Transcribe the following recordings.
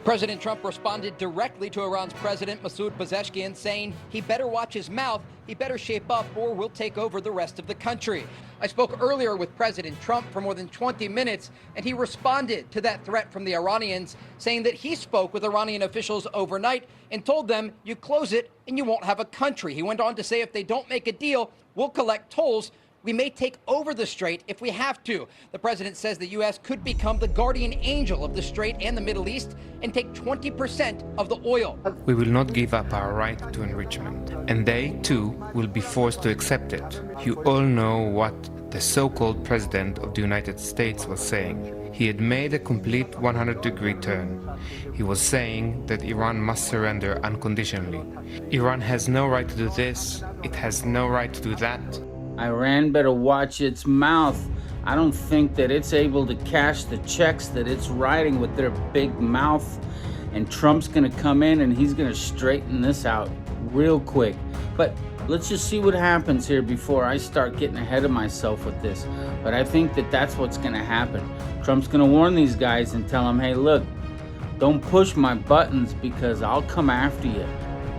President Trump responded directly to Iran's President Massoud Pazeshkin, saying he better watch his mouth, he better shape up, or we'll take over the rest of the country. I spoke earlier with President Trump for more than 20 minutes, and he responded to that threat from the Iranians, saying that he spoke with Iranian officials overnight and told them, you close it and you won't have a country. He went on to say if they don't make a deal, we'll collect tolls. We may take over the strait if we have to. The president says the U.S. could become the guardian angel of the strait and the Middle East and take 20% of the oil. We will not give up our right to enrichment, and they, too, will be forced to accept it. You all know what the so-called president of the United States was saying. He had made a complete 100-degree turn. He was saying that Iran must surrender unconditionally. Iran has no right to do this, it has no right to do that. Iran better watch its mouth. I don't think that it's able to cash the checks that it's writing with their big mouth. And Trump's gonna come in and he's gonna straighten this out real quick. But let's just see what happens here before I start getting ahead of myself with this. But I think that that's what's gonna happen. Trump's gonna warn these guys and tell them, hey, look, don't push my buttons because I'll come after you.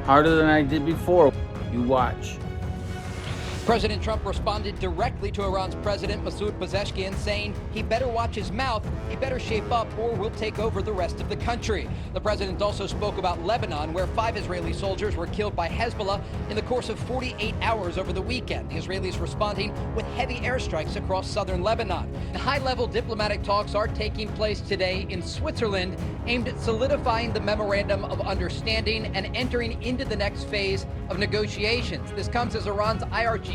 Harder than I did before. You watch. President Trump responded directly to Iran's President Massoud Pazeshkin, saying he better watch his mouth, he better shape up, or we'll take over the rest of the country. The president also spoke about Lebanon, where 5 Israeli soldiers were killed by Hezbollah in the course of 48 hours over the weekend. The Israelis responding with heavy airstrikes across southern Lebanon. High-level diplomatic talks are taking place today in Switzerland, aimed at solidifying the memorandum of understanding and entering into the next phase of negotiations. This comes as Iran's IRGC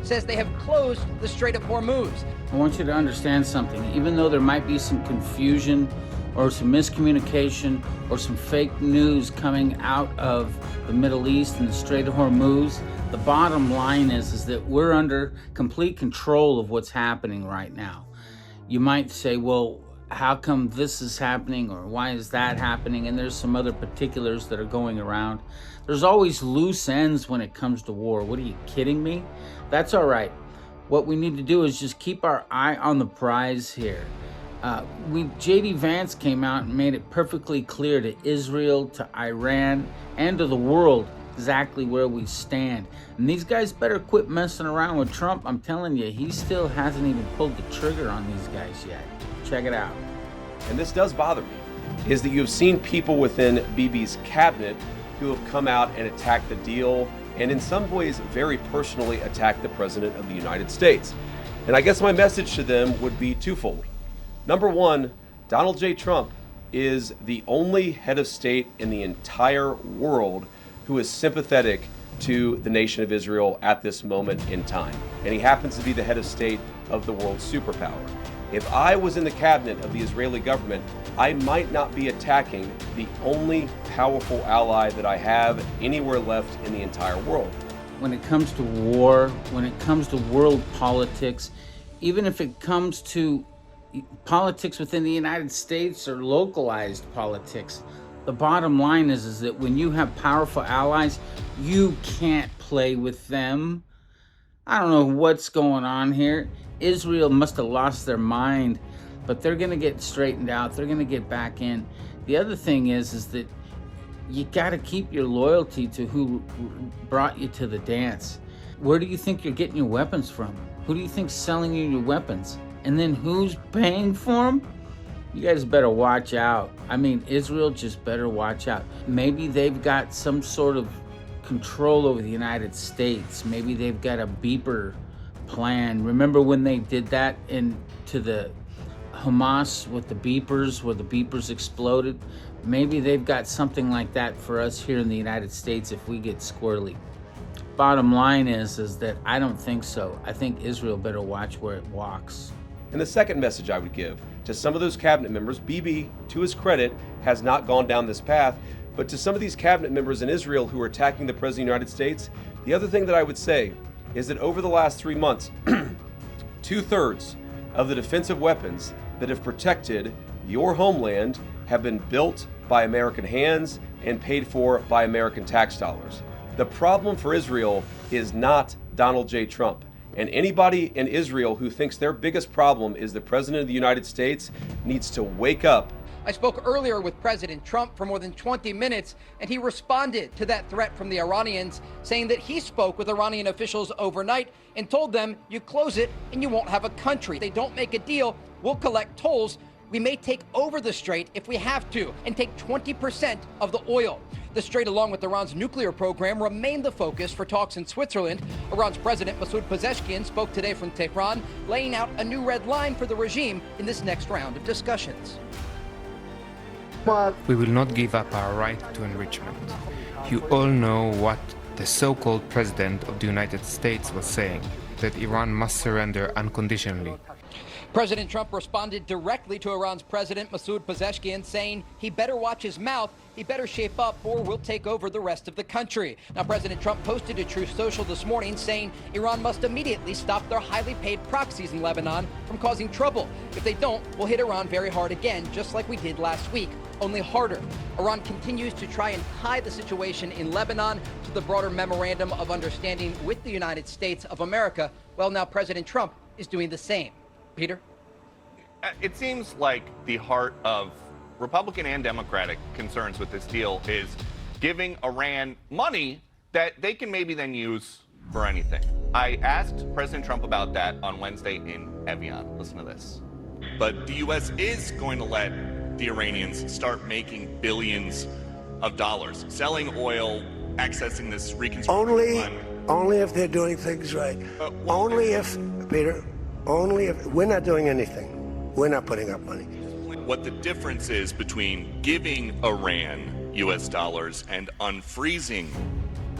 says they have closed the Strait of Hormuz. I want you to understand something. Even though there might be some confusion or some miscommunication or some fake news coming out of the Middle East and the Strait of Hormuz, the bottom line is that we're under complete control of what's happening right now. You might say, well, how come this is happening or why is that happening? And there's some other particulars that are going around. There's always loose ends when it comes to war. What are you kidding me? That's all right. What we need to do is just keep our eye on the prize here. J.D. Vance came out and made it perfectly clear to Israel, to Iran, and to the world exactly where we stand. And these guys better quit messing around with Trump. I'm telling you, he still hasn't even pulled the trigger on these guys yet. Check it out. And this does bother me, is that you have seen people within Bibi's cabinet who have come out and attacked the deal and in some ways very personally attacked the President of the United States. And I guess my message to them would be twofold. Number one, Donald J. Trump is the only head of state in the entire world who is sympathetic to the nation of Israel at this moment in time. And he happens to be the head of state of the world's superpower. If I was in the cabinet of the Israeli government, I might not be attacking the only powerful ally that I have anywhere left in the entire world. When it comes to war, when it comes to world politics, even if it comes to politics within the United States or localized politics, the bottom line is that when you have powerful allies, you can't play with them. I don't know what's going on here. Israel must have lost their mind, but they're going to get straightened out. They're going to get back in. The other thing is that you got to keep your loyalty to who brought you to the dance. Where do you think you're getting your weapons from? Who do you think's selling you your weapons? And then who's paying for them? You guys better watch out. I mean, Israel just better watch out. Maybe they've got some sort of control over the United States. Maybe they've got a beeper plan. Remember when they did that into the Hamas with the beepers, where the beepers exploded? Maybe they've got something like that for us here in the United States if we get squirrely. Bottom line is that I don't think so. I think Israel better watch where it walks. And the second message I would give to some of those cabinet members, Bibi, to his credit, has not gone down this path, but to some of these cabinet members in Israel who are attacking the President of the United States, the other thing that I would say is that over the last 3 months, 2/3 of the defensive weapons that have protected your homeland have been built by American hands and paid for by American tax dollars. The problem for Israel is not Donald J. Trump. And anybody in Israel who thinks their biggest problem is the President of the United States needs to wake up I spoke earlier with President Trump for more than 20 minutes, and he responded to that threat from the Iranians, saying that he spoke with Iranian officials overnight and told them, you close it and you won't have a country. If they don't make a deal, we'll collect tolls. We may take over the strait if we have to and take 20% of the oil. The strait, along with Iran's nuclear program, remain the focus for talks in Switzerland. Iran's President Massoud Pazeshkin spoke today from Tehran, laying out a new red line for the regime in this next round of discussions. We will not give up our right to enrichment. You all know what the so-called President of the United States was saying, that Iran must surrender unconditionally. President Trump responded directly to Iran's President Massoud Pazeshkin, saying he better watch his mouth, he better shape up, or we'll take over the rest of the country. Now, President Trump posted to Truth Social this morning saying Iran must immediately stop their highly paid proxies in Lebanon from causing trouble. If they don't, we'll hit Iran very hard again, just like we did last week, only harder. Iran continues to try and tie the situation in Lebanon to the broader memorandum of understanding with the United States of America. Well, now President Trump is doing the same. Peter? It seems like the heart of Republican and Democratic concerns with this deal is giving Iran money that they can maybe then use for anything. I asked President Trump about that on Wednesday in Evian. Listen to this. But the U.S. is going to let the Iranians start making billions of dollars, selling oil, accessing this reconstruction fund. Only if they're doing things right. Only if, Peter, only if we're not doing anything. We're not putting up money. What the difference is between giving Iran U.S. dollars and unfreezing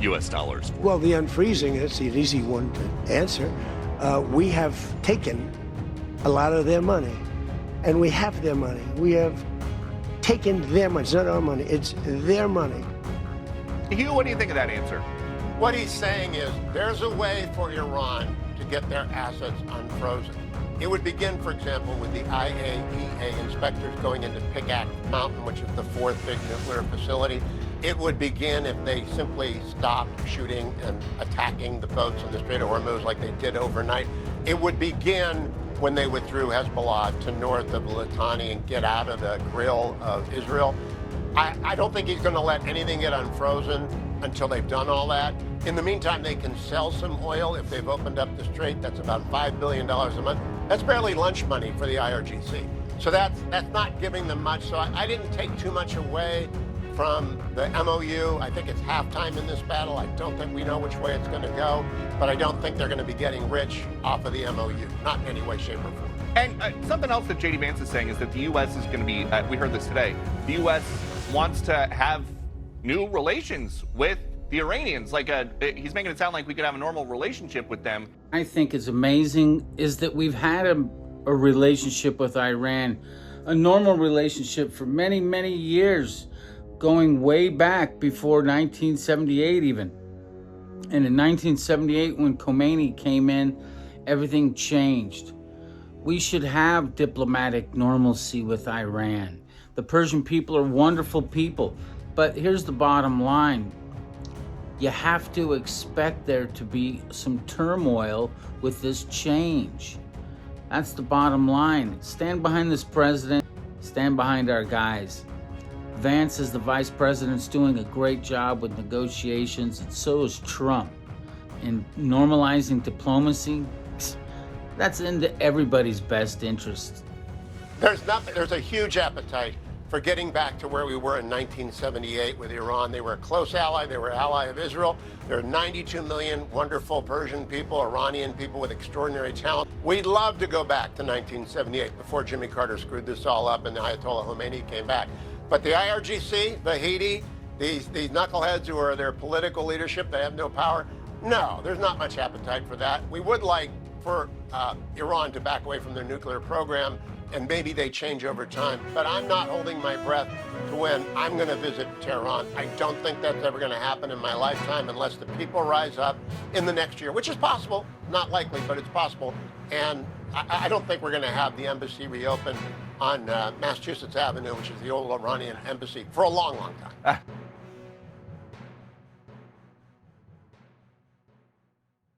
U.S. dollars. Well, the unfreezing is the easy one to answer. We have taken a lot of their money, and we have their money. We have taken their money. It's not our money. It's their money. Hugh, what do you think of that answer? What he's saying is there's a way for Iran to get their assets unfrozen. It would begin, for example, with the IAEA inspectors going into Pickaxe Mountain, which is the fourth big nuclear facility. It would begin if they simply stopped shooting and attacking the boats in the Strait of Hormuz like they did overnight. It would begin when they withdrew Hezbollah to north of Litani and get out of the grill of Israel. I don't think he's going to let anything get unfrozen until they've done all that. In the meantime, they can sell some oil if they've opened up the strait. That's about $5 billion a month. That's barely lunch money for the IRGC. So that's not giving them much. So I didn't take too much away from the MOU. I think it's halftime in this battle. I don't think we know which way it's going to go, but I don't think they're going to be getting rich off of the MOU, not in any way, shape, or form. And something else that J.D. Vance is saying is that the U.S. is going to be, we heard this today, the U.S. wants to have new relations with the Iranians. Like, he's making it sound like we could have a normal relationship with them. I think is amazing is that we've had a relationship with Iran, a normal relationship for many, many years, going way back before 1978 even. And in 1978, when Khomeini came in, everything changed. We should have diplomatic normalcy with Iran. The Persian people are wonderful people, but here's the bottom line. You have to expect there to be some turmoil with this change. That's the bottom line. Stand behind this president, stand behind our guys. Vance as the vice president's doing a great job with negotiations, and so is Trump. In normalizing diplomacy, that's into everybody's best interest. There's a huge appetite for getting back to where we were in 1978 with Iran. They were a close ally. They were an ally of Israel. There are 92 million wonderful Persian people, Iranian people with extraordinary talent. We'd love to go back to 1978 before Jimmy Carter screwed this all up and the Ayatollah Khomeini came back. But the IRGC, the Haiti, these knuckleheads who are their political leadership, they have no power. No, there's not much appetite for that. We would like for Iran to back away from their nuclear program, and maybe they change over time. But I'm not holding my breath to when I'm going to visit Tehran. I don't think that's ever going to happen in my lifetime unless the people rise up in the next year, which is possible, not likely, but it's possible. And I don't think we're going to have the embassy reopen on Massachusetts Avenue, which is the old Iranian embassy, for a long, long time.